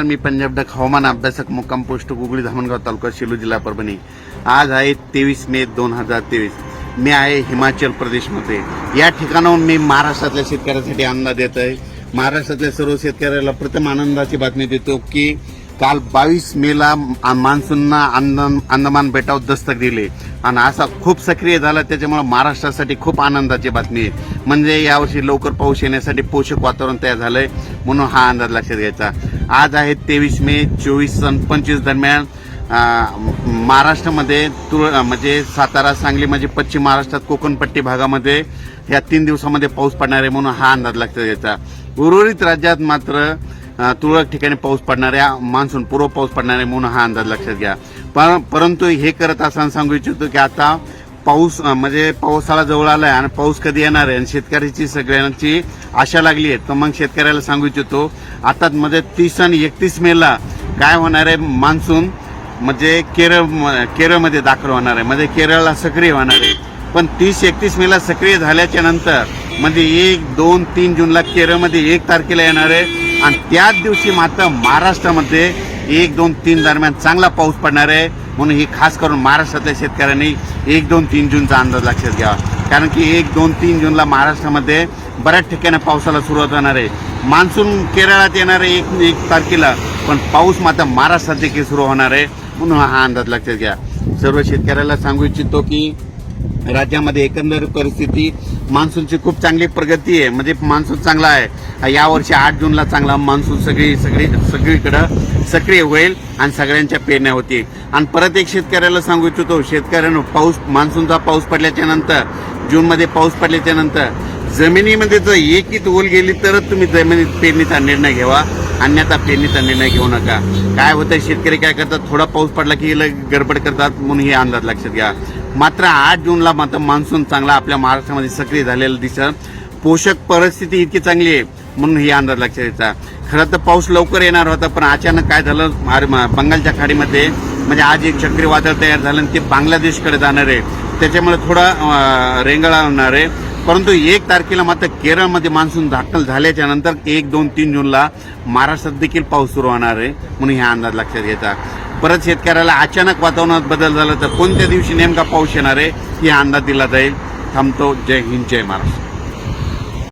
मी Punjab duck हवामान अभ्यासक मुक्काम पोस्ट गुगळी धामणगाव तालुका सेलू जिल्हा परभणी। आज आहे 23 मे 2023। मी आहे हिमाचल प्रदेशमध्ये। या ठिकाणाहून मी महाराष्ट्रातल्या शेतकऱ्यांसाठी अंदाज देत आहे। महाराष्ट्रातल्या सर्व शेतकऱ्याला प्रथम आनंदाची बातमी देतो की काल 22 मेला मान्सूननं अंदमान बेटावर दस्तक दिले आणि असा खूप सक्रिय झाला, त्याच्यामुळे महाराष्ट्रासाठी खूप आनंदाची बातमी आहे। म्हणजे यावर्षी लवकर पाऊस येण्यासाठी पोषक वातावरण तयार झालंय, म्हणून हा अंदाज लक्षात घ्यायचा। आज आहे 23 मे 24 आणि 25 दरम्यान महाराष्ट्रामध्ये म्हणजे सातारा, सांगली म्हणजे पश्चिम महाराष्ट्रात कोकणपट्टी भागामध्ये या 3 दिवसामध्ये पाऊस पडणार आहे, म्हणून हा अंदाज लक्षात घ्यायचा। उर्वरित राज्यात मात्र तुरळक ठिकाणी पाऊस पडणार आहे, मान्सून पूर्व पाऊस पडणार आहे, म्हणून हा अंदाज लक्षात घ्या। परंतु हे करत असताना सांगू इच्छितो की आता पाऊस म्हणजे पावसाळा जवळ आलाय आणि पाऊस कधी येणार आहे आणि शेतकऱ्याची सगळ्यांची आशा लागली आहे। तर मग शेतकऱ्याला सांगू इच्छितो आता म्हणजे 30 आणि 31 मेला काय होणार आहे, मान्सून म्हणजे केरळमध्ये दाखल होणार आहे, म्हणजे केरळला सक्रिय होणार आहे। पण 30-31 मेला सक्रिय झाल्याच्या नंतर म्हणजे 1, 2, 3 जूनला केरळमध्ये 1 तारखेला येणार आहे आणि त्याच दिवशी मात्र महाराष्ट्रामध्ये 1, 2, 3 दरम्यान चांगला पाऊस पडणार आहे। म्हणून ही खास करून महाराष्ट्रातल्या शेतकऱ्यांनी 1, 2, 3 जूनचा अंदाज लक्षात घ्यावा, कारण की 1, 2, 3 जूनला महाराष्ट्रामध्ये बऱ्याच ठिकाणी पावसाला सुरुवात होणार आहे। मान्सून केरळात येणार आहे 1 तारखेला, पण पाऊस मात्र महाराष्ट्रात देखील सुरू होणार आहे, म्हणून हा अंदाज लक्षात घ्या। सर्व शेतकऱ्याला सांगू इच्छितो की राज्यामध्ये एकंदर परिस्थिती मान्सूनची खूप चांगली प्रगती आहे, म्हणजे मान्सून चांगला आहे। यावर्षी 8 जूनला चांगला मान्सून सगळीकडे सक्रिय होईल आणि सगळ्यांच्या पेरण्या होतील। आणि परत एक शेतकऱ्याला सांगू इच्छितो, शेतकऱ्यांनो मान्सूनचा पाऊस पडल्याच्या नंतर जूनमध्ये पाऊस पडल्याच्या नंतर जमिनीमध्ये जर एकच ओल गेली तरच तुम्ही जमिनीत पेरणीचा निर्णय घ्यावा, अन्यथा पेरणीचा निर्णय घेऊ नका। काय होतं, शेतकरी काय करतात, थोडा पाऊस पडला की गडबड करतात, म्हणून हे अंदाज लक्षात घ्या। मात्र 8 जूनला मात्र मान्सून चांगला आपल्या महाराष्ट्रामध्ये सक्रिय झालेलं दिसत, पोषक परिस्थिती इतकी चांगली आहे, म्हणून हे अंदाज लक्षात घ्यायचा। खरं तर पाऊस लवकर येणार होता, पण अचानक काय झालं, बंगालच्या खाडीमध्ये म्हणजे आज एक चक्रीवादळ तयार झालं आणि ते बांगलादेशकडे जाणार आहे, त्याच्यामुळे थोडा रेंगाळा होणार आहे। परंतु 1 तारखेला मात्र केरळमध्ये मान्सून दाखल झाल्याच्या नंतर 1, 2, 3 जूनला महाराष्ट्रात देखील पाऊस सुरू होणार आहे, म्हणून हा अंदाज लक्षात घ्यायचा। परत शेतकऱ्याला अचानक वातावरणात बदल झाला तर कोणत्या दिवशी नेमका पाऊस येणार आहे हे अंदाज दिला जाईल। थांबतो। जय हिंद, जय महाराष्ट्र।